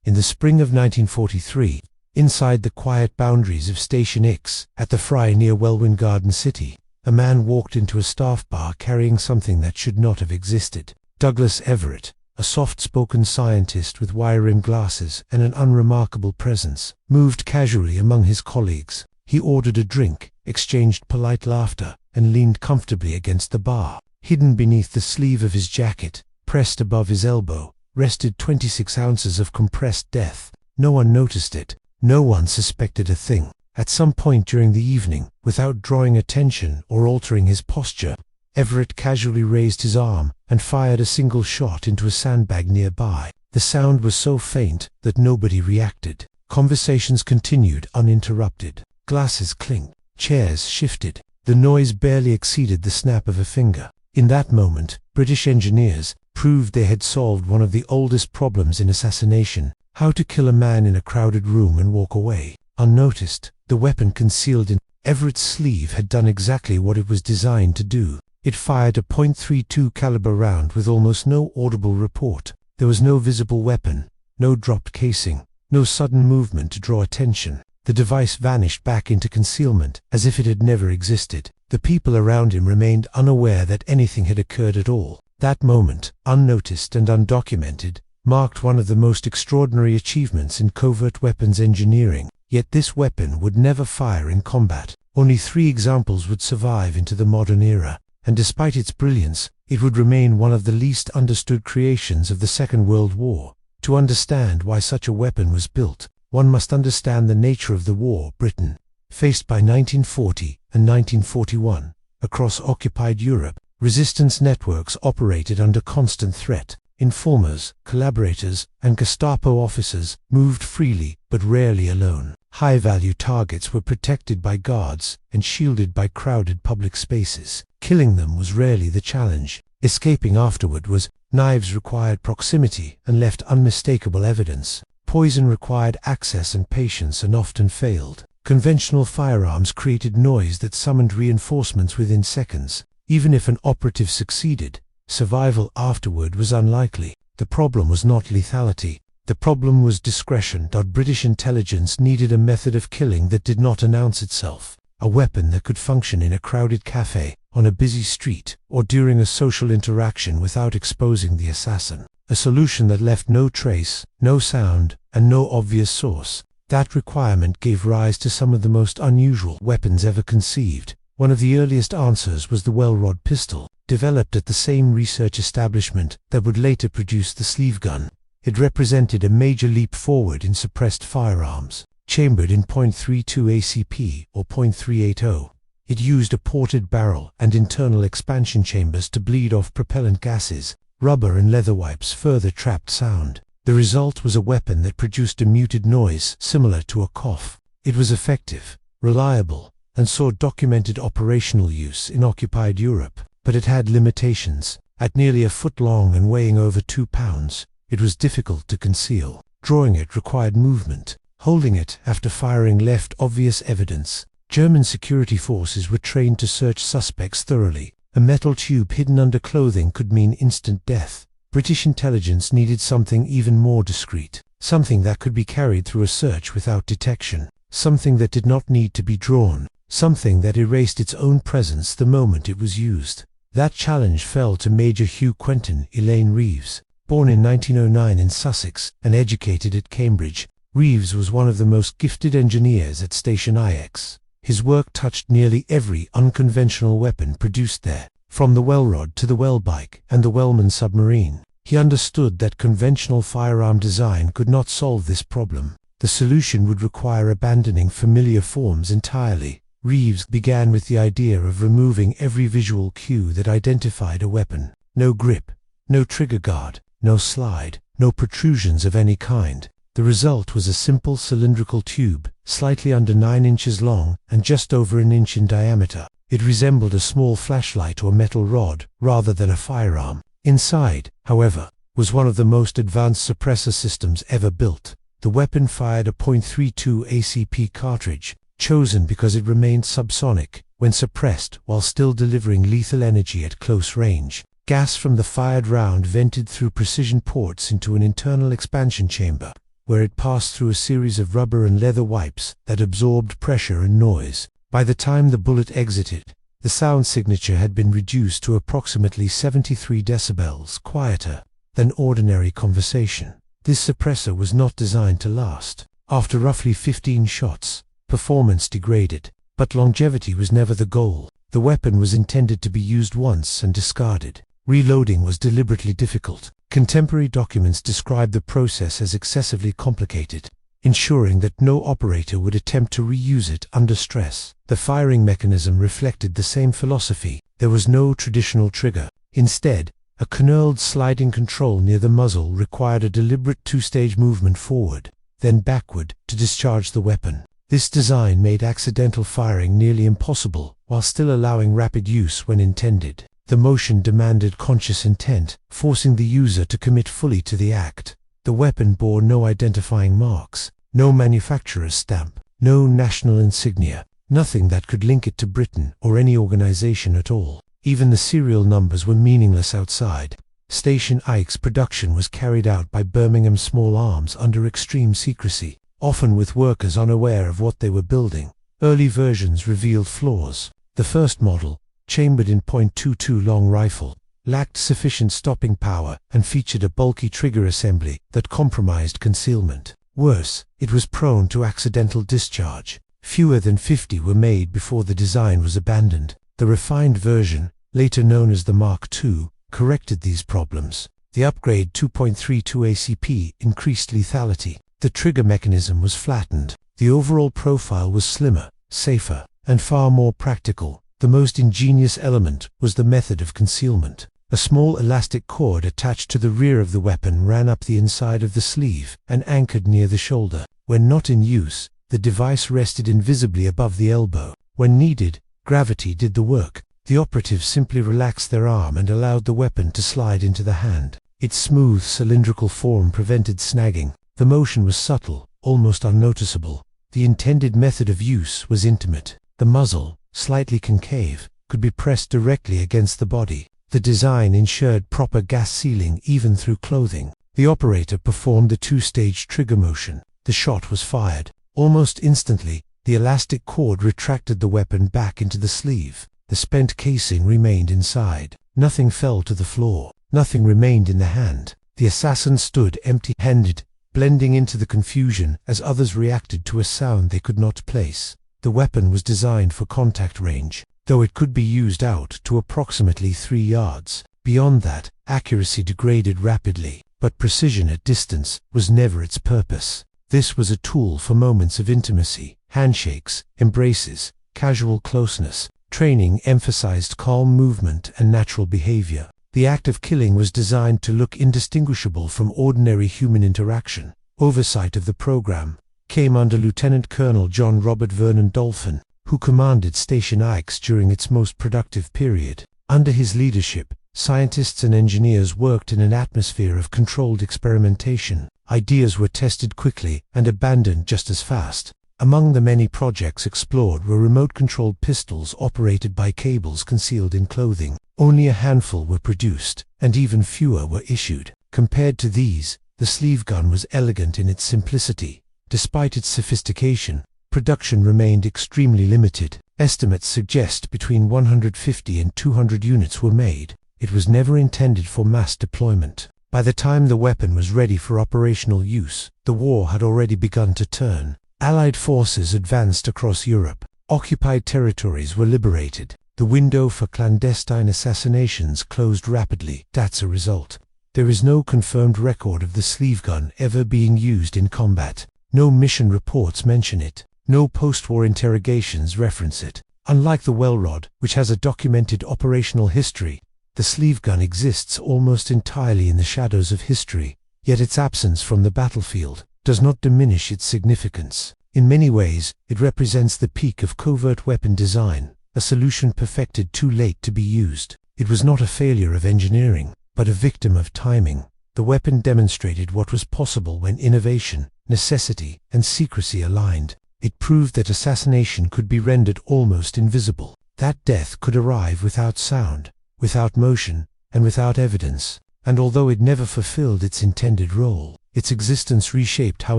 In the spring of 1943, inside the quiet boundaries of Station X at the Fry near Welwyn Garden City, a man walked into a staff bar carrying something that should not have existed. Douglas Everett, a soft-spoken scientist with wire-rimmed glasses and an unremarkable presence, moved casually among his colleagues. He ordered a drink, exchanged polite laughter, and leaned comfortably against the bar. Hidden beneath the sleeve of his jacket, pressed above his elbow, rested 26 ounces of compressed death. No one noticed it. No one suspected a thing. At some point during the evening, without drawing attention or altering his posture, Everett casually raised his arm and fired a single shot into a sandbag nearby. The sound was so faint that nobody reacted. Conversations continued uninterrupted. Glasses clinked. Chairs shifted. The noise barely exceeded the snap of a finger. In that moment, British engineers proved they had solved one of the oldest problems in assassination: how to kill a man in a crowded room and walk away. Unnoticed, the weapon concealed in Everett's sleeve had done exactly what it was designed to do. It fired a .32 caliber round with almost no audible report. There was no visible weapon, no dropped casing, no sudden movement to draw attention. The device vanished back into concealment, as if it had never existed. The people around him remained unaware that anything had occurred at all. That moment, unnoticed and undocumented, marked one of the most extraordinary achievements in covert weapons engineering. Yet this weapon would never fire in combat. Only 3 examples would survive into the modern era, and despite its brilliance, it would remain one of the least understood creations of the Second World War. To understand why such a weapon was built, one must understand the nature of the war Britain faced by 1940 and 1941. Across occupied Europe, resistance networks operated under constant threat. Informers, collaborators, and Gestapo officers moved freely but rarely alone. High-value targets were protected by guards and shielded by crowded public spaces. Killing them was rarely the challenge. Escaping afterward was. Knives required proximity and left unmistakable evidence. Poison required access and patience and often failed. Conventional firearms created noise that summoned reinforcements within seconds. Even if an operative succeeded, survival afterward was unlikely. The problem was not lethality. The problem was discretion. British intelligence needed a method of killing that did not announce itself. A weapon that could function in a crowded cafe, on a busy street, or during a social interaction without exposing the assassin. A solution that left no trace, no sound, and no obvious source. That requirement gave rise to some of the most unusual weapons ever conceived. One of the earliest answers was the Welrod pistol, developed at the same research establishment that would later produce the sleeve gun. It represented a major leap forward in suppressed firearms. Chambered in .32 ACP or .380, it used a ported barrel and internal expansion chambers to bleed off propellant gases. Rubber and leather wipes further trapped sound. The result was a weapon that produced a muted noise similar to a cough. It was effective, reliable, and saw documented operational use in occupied Europe. But it had limitations. At nearly a foot long and weighing over 2 pounds, it was difficult to conceal. Drawing it required movement. Holding it after firing left obvious evidence. German security forces were trained to search suspects thoroughly. A metal tube hidden under clothing could mean instant death. British intelligence needed something even more discreet. Something that could be carried through a search without detection. Something that did not need to be drawn. Something that erased its own presence the moment it was used. That challenge fell to Major Hugh Quentin Elaine Reeves. Born in 1909 in Sussex and educated at Cambridge, Reeves was one of the most gifted engineers at Station IX. His work touched nearly every unconventional weapon produced there, from the Welrod to the Welbike and the Wellman submarine. He understood that conventional firearm design could not solve this problem. The solution would require abandoning familiar forms entirely. Reeves began with the idea of removing every visual cue that identified a weapon. No grip, no trigger guard, no slide, no protrusions of any kind. The result was a simple cylindrical tube, slightly under 9 inches long and just over an inch in diameter. It resembled a small flashlight or metal rod, rather than a firearm. Inside, however, was one of the most advanced suppressor systems ever built. The weapon fired a .32 ACP cartridge, chosen because it remained subsonic when suppressed while still delivering lethal energy at close range. Gas from the fired round vented through precision ports into an internal expansion chamber. where it passed through a series of rubber and leather wipes that absorbed pressure and noise. By the time the bullet exited, the sound signature had been reduced to approximately 73 decibels, quieter than ordinary conversation. This suppressor was not designed to last. After roughly 15 shots, performance degraded, but longevity was never the goal. The weapon was intended to be used once and discarded. Reloading was deliberately difficult. Contemporary documents describe the process as excessively complicated, ensuring that no operator would attempt to reuse it under stress. The firing mechanism reflected the same philosophy. There was no traditional trigger. Instead, a knurled sliding control near the muzzle required a deliberate two-stage movement forward, then backward, to discharge the weapon. This design made accidental firing nearly impossible, while still allowing rapid use when intended. The motion demanded conscious intent, forcing the user to commit fully to the act. The weapon bore no identifying marks, no manufacturer's stamp, no national insignia, nothing that could link it to Britain or any organization at all. Even the serial numbers were meaningless outside. Station Ike's production was carried out by Birmingham Small Arms under extreme secrecy, often with workers unaware of what they were building. Early versions revealed flaws. The first model, chambered in .22 long rifle, lacked sufficient stopping power and featured a bulky trigger assembly that compromised concealment. Worse, it was prone to accidental discharge. Fewer than 50 were made before the design was abandoned. The refined version, later known as the Mark II, corrected these problems. The upgrade 2.32 ACP increased lethality. The trigger mechanism was flattened. The overall profile was slimmer, safer, and far more practical. The most ingenious element was the method of concealment. A small elastic cord attached to the rear of the weapon ran up the inside of the sleeve and anchored near the shoulder. When not in use, the device rested invisibly above the elbow. When needed, gravity did the work. The operatives simply relaxed their arm and allowed the weapon to slide into the hand. Its smooth cylindrical form prevented snagging. The motion was subtle, almost unnoticeable. The intended method of use was intimate. The muzzle, slightly concave, could be pressed directly against the body. The design ensured proper gas sealing even through clothing. The operator performed the two-stage trigger motion. The shot was fired. Almost instantly, the elastic cord retracted the weapon back into the sleeve. The spent casing remained inside. Nothing fell to the floor. Nothing remained in the hand. The assassin stood empty-handed, blending into the confusion as others reacted to a sound they could not place. The weapon was designed for contact range, though it could be used out to approximately 3 yards. Beyond that, accuracy degraded rapidly, but precision at distance was never its purpose. This was a tool for moments of intimacy, handshakes, embraces, casual closeness. Training emphasized calm movement and natural behavior. The act of killing was designed to look indistinguishable from ordinary human interaction. Oversight of the program came under Lieutenant Colonel John Robert Vernon Dolphin, who commanded Station Ike's during its most productive period. Under his leadership, scientists and engineers worked in an atmosphere of controlled experimentation. Ideas were tested quickly and abandoned just as fast. Among the many projects explored were remote-controlled pistols operated by cables concealed in clothing. Only a handful were produced, and even fewer were issued. Compared to these, the sleeve gun was elegant in its simplicity. Despite its sophistication, production remained extremely limited. Estimates suggest between 150 and 200 units were made. It was never intended for mass deployment. By the time the weapon was ready for operational use, the war had already begun to turn. Allied forces advanced across Europe. Occupied territories were liberated. The window for clandestine assassinations closed rapidly. That's a result. There is no confirmed record of the sleeve gun ever being used in combat. No mission reports mention it. No post-war interrogations reference it. Unlike the Welrod, which has a documented operational history, the sleeve gun exists almost entirely in the shadows of history, yet its absence from the battlefield does not diminish its significance. In many ways, it represents the peak of covert weapon design, a solution perfected too late to be used. It was not a failure of engineering, but a victim of timing. The weapon demonstrated what was possible when innovation, necessity, and secrecy aligned. It proved that assassination could be rendered almost invisible, that death could arrive without sound, without motion, and without evidence. And although it never fulfilled its intended role, Its existence reshaped how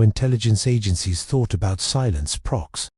intelligence agencies thought about silence procs.